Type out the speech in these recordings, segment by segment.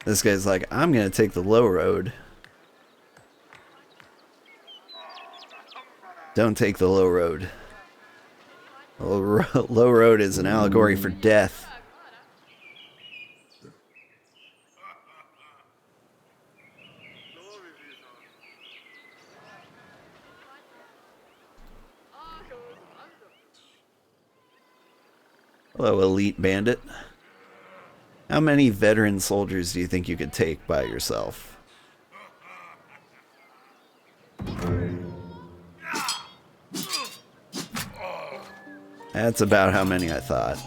This guy's like, I'm gonna take the low road. Don't take the low road. The low road is an allegory for death. Hello, elite bandit. How many veteran soldiers do you think you could take by yourself? That's about how many I thought.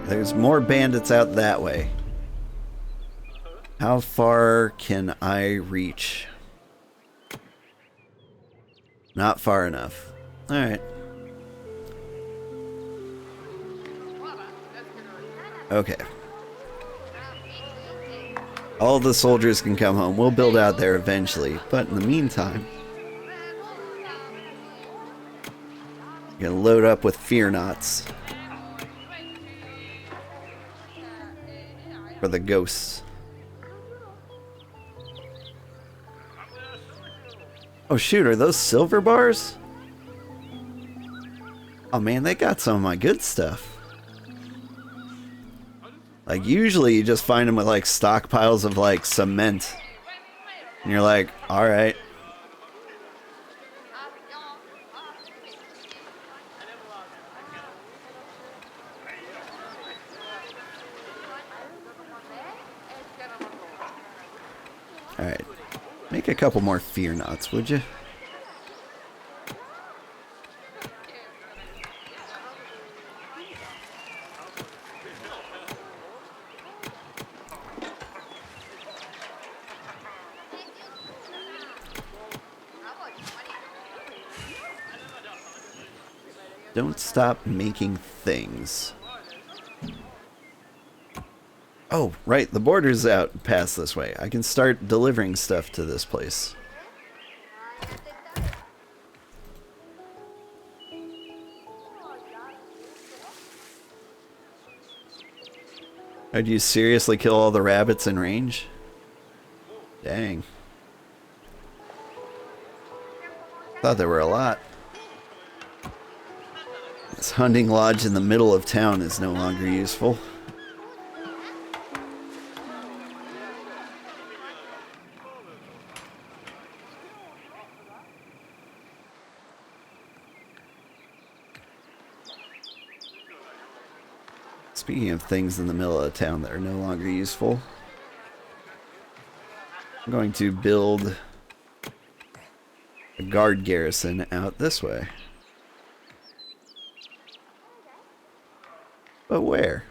There's more bandits out that way. How far can I reach? Not far enough. Alright. Okay. All the soldiers can come home. We'll build out there eventually. But in the meantime, I'm gonna load up with fearnauts. For the ghosts. Oh shoot, are those silver bars? Oh man, they got some of my good stuff. Like usually you just find them with like stockpiles of like cement. And you're like, alright. Alright. Make a couple more fearnauts, would you? Don't stop making things. Oh, right, the border's out past this way. I can start delivering stuff to this place. Did you seriously kill all the rabbits in range? Dang. Thought there were a lot. This hunting lodge in the middle of town is no longer useful. Speaking of things in the middle of town that are no longer useful, I'm going to build a guard garrison out this way. But where?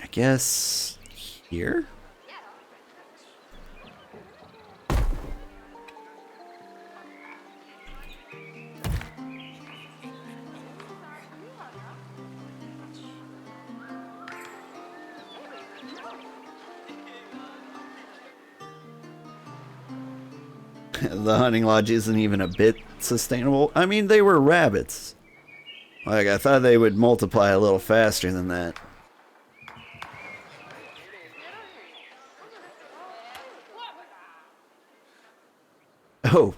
I guess here? The hunting lodge isn't even a bit sustainable. I mean, they were rabbits. Like, I thought they would multiply a little faster than that. Oh,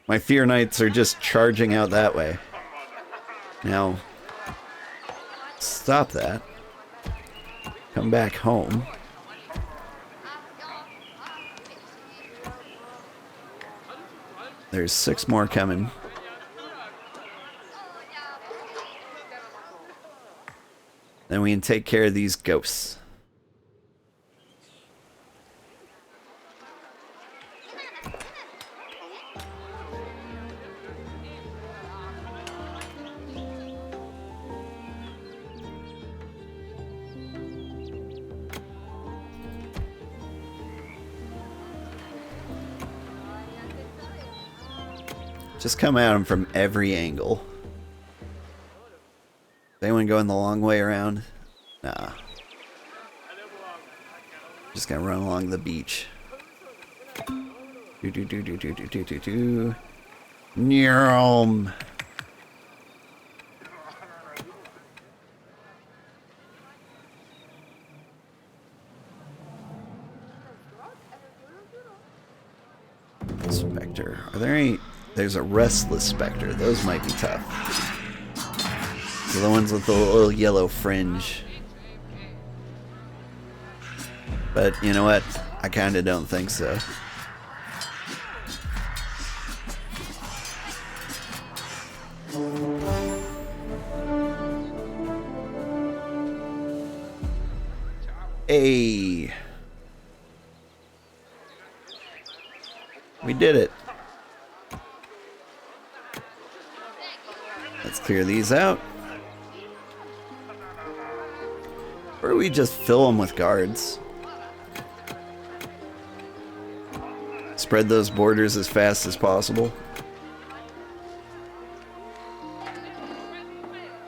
my fear knights are just charging out that way. Now, stop that. Come back home. There's 6 more coming. Then we can take care of these ghosts. Just come at them from every angle. Is anyone going the long way around? Nah. Just gonna run along the beach. Nyom. Spectre. Are there any? There's a restless spectre. Those might be tough. They're the ones with the little yellow fringe. But you know what? I kind of don't think so. Hey! We did it. Let's clear these out. Or we just fill them with guards. Spread those borders as fast as possible.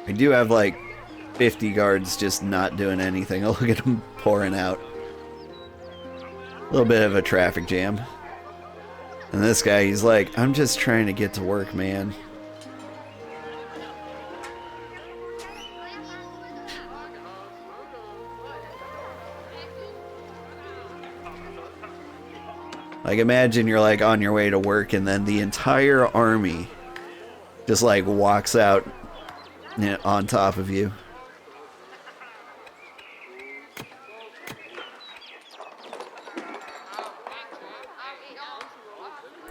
I do have like 50 guards just not doing anything. Look at them pouring out. A little bit of a traffic jam. And this guy, he's like, I'm just trying to get to work, man. Like, imagine you're like on your way to work and then the entire army just like walks out, you know, on top of you.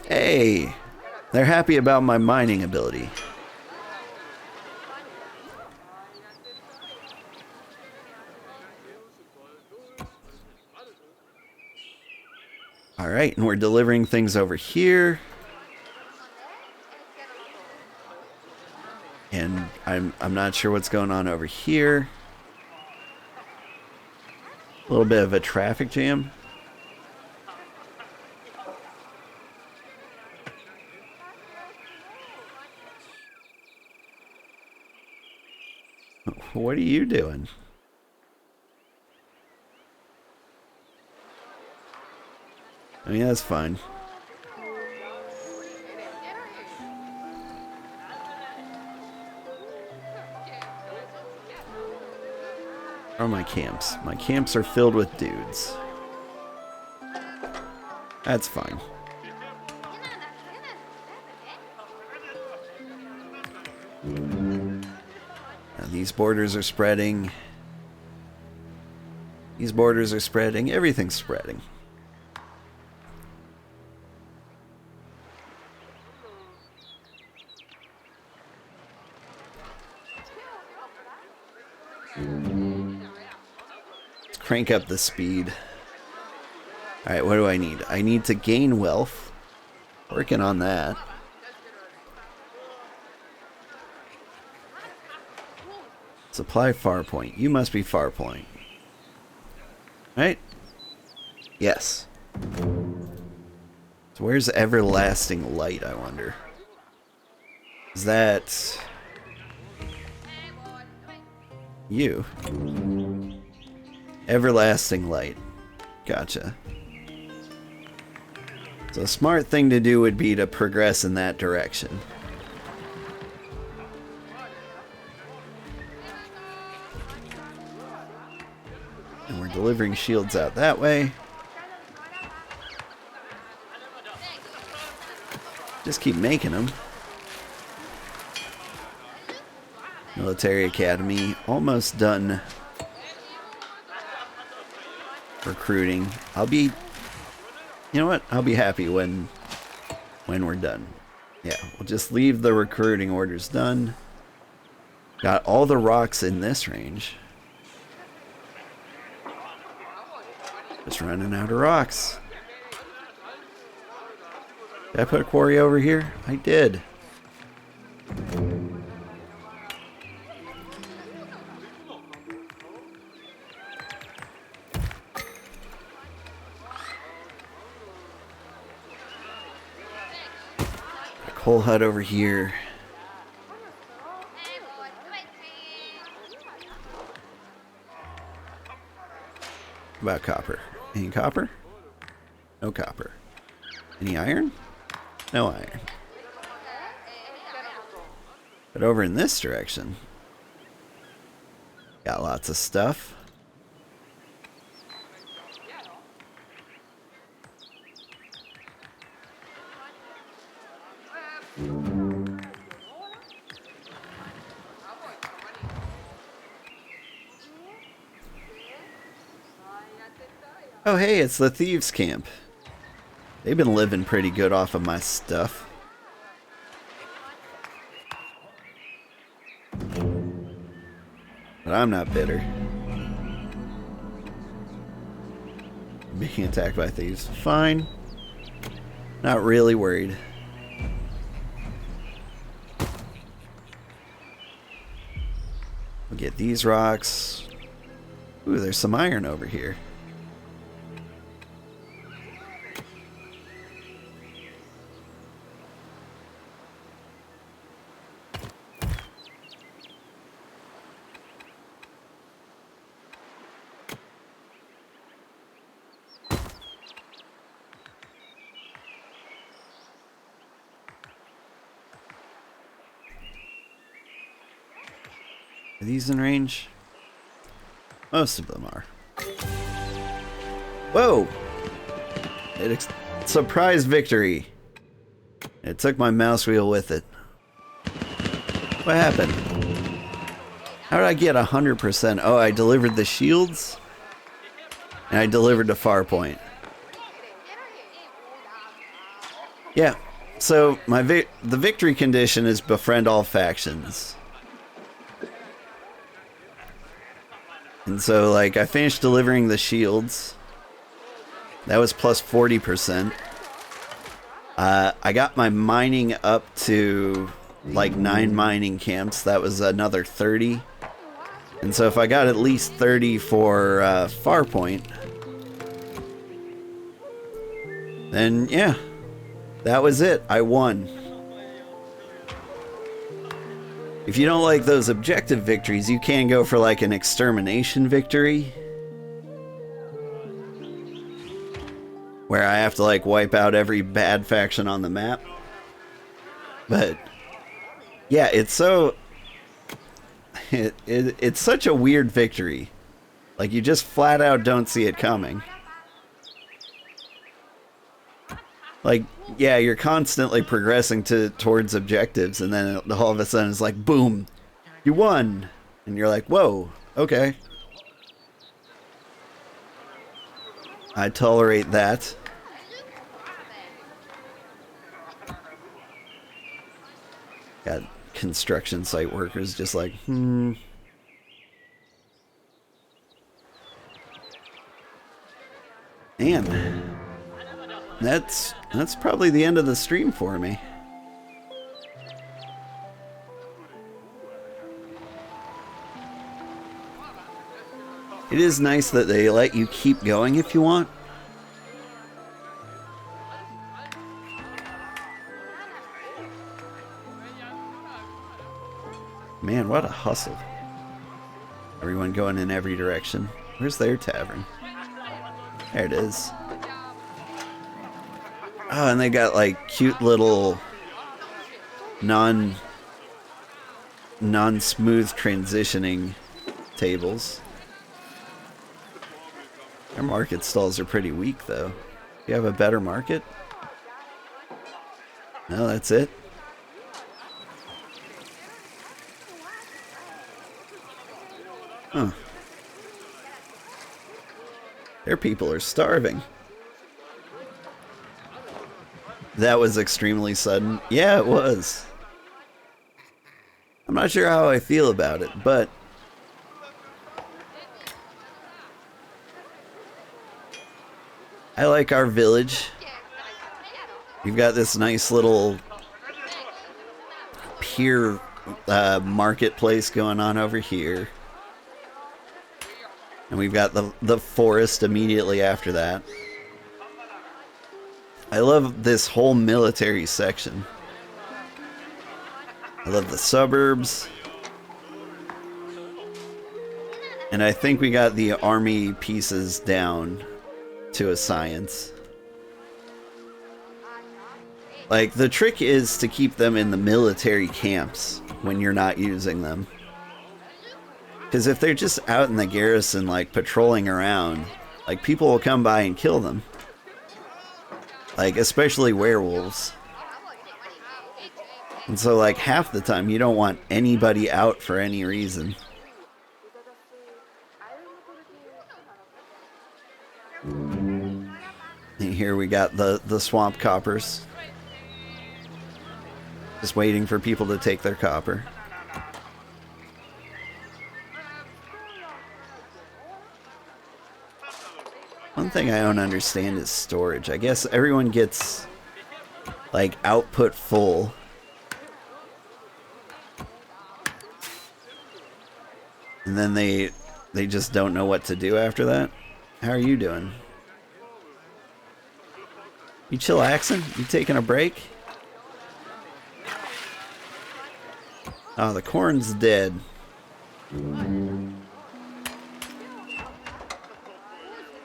Hey, they're happy about my mining ability. All right, and we're delivering things over here. And I'm not sure what's going on over here. A little bit of a traffic jam. What are you doing? I mean, that's fine. Where are my camps? My camps are filled with dudes. That's fine. Now these borders are spreading. These borders are spreading. Everything's spreading. Let's crank up the speed. Alright, what do I need? I need to gain wealth. Working on that. Supply Farpoint. You must be Farpoint. Right? Yes. So where's Everlasting Light, I wonder? Is that you? Everlasting Light. Gotcha. So a smart thing to do would be to progress in that direction. And we're delivering shields out that way. Just keep making them. Military Academy, almost done recruiting. I'll be, you know what? I'll be happy when we're done. Yeah, we'll just leave the recruiting orders done. Got all the rocks in this range. Just running out of rocks. Did I put a quarry over here? I did. Coal hut over here. What about copper? Any copper? No copper. Any iron? No iron. But over in this direction, got lots of stuff. Oh hey, it's the thieves' camp. They've been living pretty good off of my stuff. But I'm not bitter. Being attacked by thieves. Fine. Not really worried. We'll get these rocks. Ooh, there's some iron over here. Are these in range? Most of them are. Whoa! Surprise victory! It took my mouse wheel with it. What happened? How did I get 100%? Oh, I delivered the shields? And I delivered the far point. Yeah, so the victory condition is befriend all factions. And so, like, I finished delivering the shields. That was plus 40%. I got my mining up to, like, 9 mining camps. That was another 30. And so if I got at least 30 for Farpoint, then, yeah, that was it. I won. If you don't like those objective victories, you can go for like an extermination victory, where I have to like wipe out every bad faction on the map. But yeah, it's so it's such a weird victory. Like, you just flat out don't see it coming. Like, yeah, you're constantly progressing towards objectives, and then all of a sudden it's like, boom, you won. And you're like, whoa, okay. I tolerate that. Got construction site workers just like, Man. That's probably the end of the stream for me. It is nice that they let you keep going if you want. Man, what a hustle. Everyone going in every direction. Where's their tavern? There it is. Oh, and they got like cute little non-smooth transitioning tables. Their market stalls are pretty weak though. Do you have a better market? No, that's it. Huh. Their people are starving. That was extremely sudden. Yeah, it was. I'm not sure how I feel about it, but I like our village. We've got this nice little pier marketplace going on over here. And we've got the forest immediately after that. I love this whole military section. I love the suburbs. And I think we got the army pieces down to a science. Like, the trick is to keep them in the military camps when you're not using them. Because if they're just out in the garrison, like, patrolling around, like, people will come by and kill them. Like, especially werewolves. And so, like, half the time you don't want anybody out for any reason. And here we got the swamp coppers. Just waiting for people to take their copper. One thing I don't understand is storage. I guess everyone gets, like, output full. And then they just don't know what to do after that. How are you doing? You chillaxing? You taking a break? Oh, the corn's dead.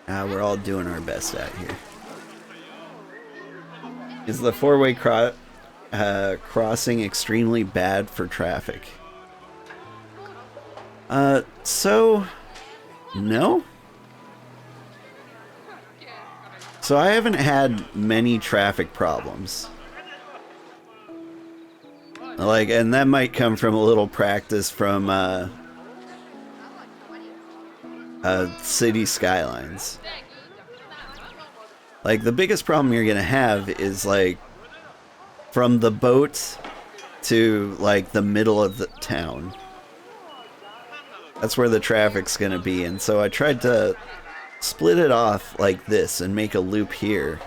We're all doing our best out here. Is the four-way crossing extremely bad for traffic? So, no. So I haven't had many traffic problems. Like, and that might come from a little practice from, Cities Skylines. Like, the biggest problem you're gonna have is, like, from the boat to, like, the middle of the town. That's where the traffic's gonna be, and so I tried to split it off like this and make a loop here.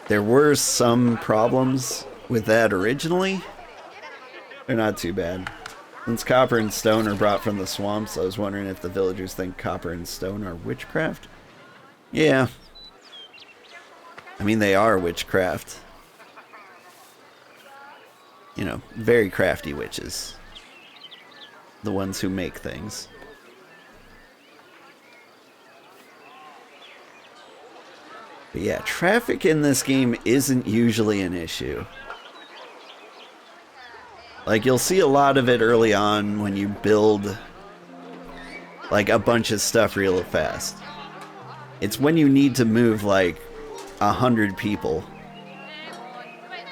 There were some problems with that originally. They're not too bad. Since copper and stone are brought from the swamps, I was wondering if the villagers think copper and stone are witchcraft. Yeah. I mean, they are witchcraft. You know, very crafty witches. The ones who make things. But yeah, traffic in this game isn't usually an issue. Like, you'll see a lot of it early on when you build, like, a bunch of stuff real fast. It's when you need to move, like, 100 people.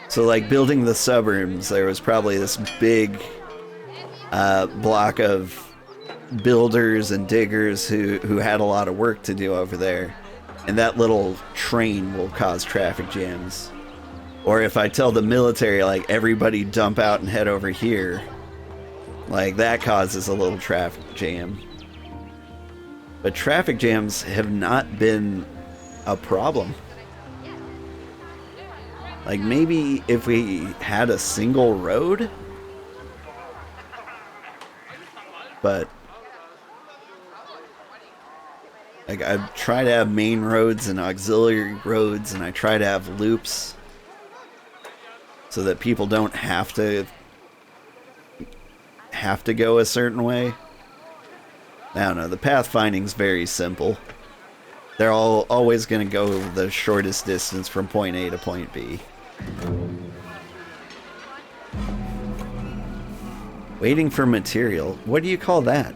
So, like, building the suburbs, there was probably this big block of builders and diggers who had a lot of work to do over there. And that little train will cause traffic jams. Or if I tell the military, like, everybody dump out and head over here, like, that causes a little traffic jam. But traffic jams have not been a problem. Like, maybe if we had a single road? But, like, I try to have main roads and auxiliary roads, and I try to have loops so that people don't have to go a certain way. I don't know, the pathfinding's very simple. They're all always going to go the shortest distance from point A to point B. Waiting for material. What do you call that?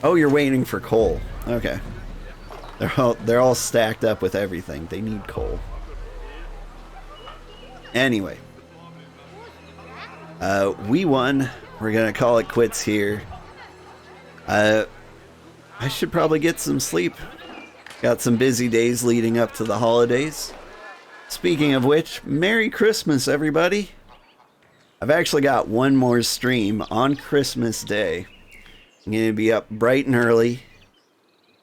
Oh, you're waiting for coal. Okay. They're all stacked up with everything. They need coal. Anyway. We won. We're gonna call it quits here. I should probably get some sleep. Got some busy days leading up to the holidays. Speaking of which, Merry Christmas, everybody. I've actually got one more stream on Christmas Day. I'm going to be up bright and early.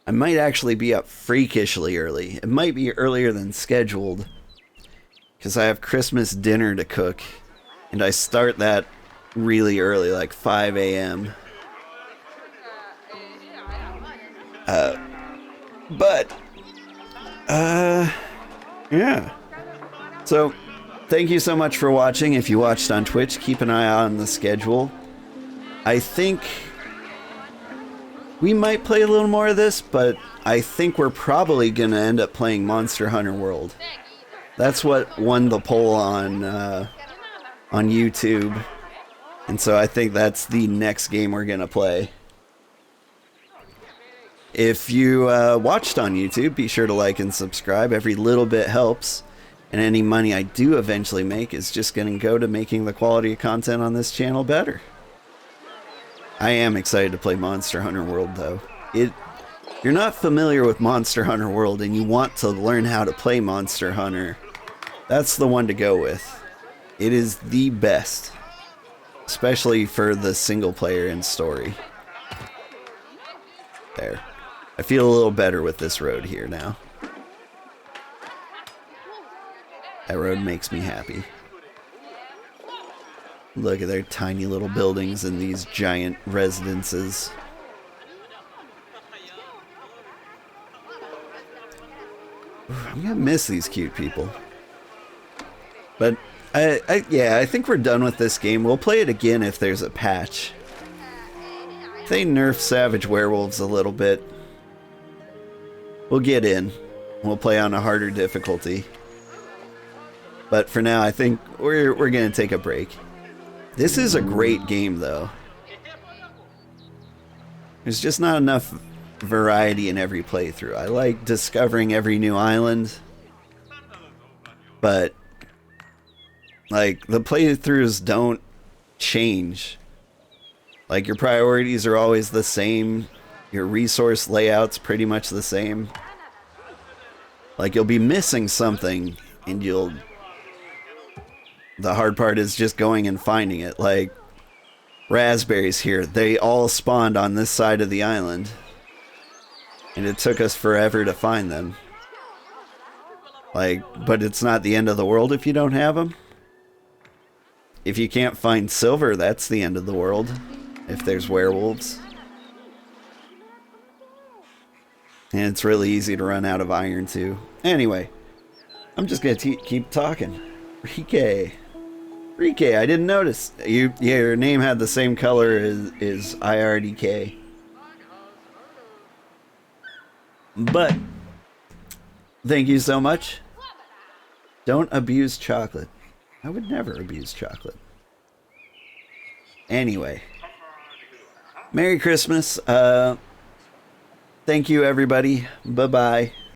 I might actually be up freakishly early. It might be earlier than scheduled, because I have Christmas dinner to cook, and I start that really early, like 5 a.m. Yeah. So, thank you so much for watching. If you watched on Twitch, keep an eye on the schedule. I think we might play a little more of this, but I think we're probably gonna end up playing Monster Hunter World. That's what won the poll on YouTube, and so I think that's the next game we're gonna play. If you watched on YouTube, be sure to like and subscribe. Every little bit helps, and any money I do eventually make is just gonna go to making the quality of content on this channel better. I am excited to play Monster Hunter World, though. If you're not familiar with Monster Hunter World and you want to learn how to play Monster Hunter, that's the one to go with. It is the best, especially for the single player and story. There. I feel a little better with this road here now. That road makes me happy. Look at their tiny little buildings and these giant residences. I'm gonna miss these cute people. But yeah, I think we're done with this game. We'll play it again if there's a patch. If they nerf Savage Werewolves a little bit, we'll get in. We'll play on a harder difficulty. But for now, I think we're gonna take a break. This is a great game, though. There's just not enough variety in every playthrough. I like discovering every new island, but like the playthroughs don't change. Like your priorities are always the same. Your resource layout's pretty much the same. Like you'll be missing something and the hard part is just going and finding it. Like raspberries here, they all spawned on this side of the island, and it took us forever to find them. Like, but it's not the end of the world if you don't have them. If you can't find silver, that's the end of the world if there's werewolves. And it's really easy to run out of iron too. Anyway, I'm just gonna keep talking. Rike, I didn't notice. Your name had the same color as IRDK. But, thank you so much. Don't abuse chocolate. I would never abuse chocolate. Anyway. Merry Christmas. Thank you, everybody. Bye-bye.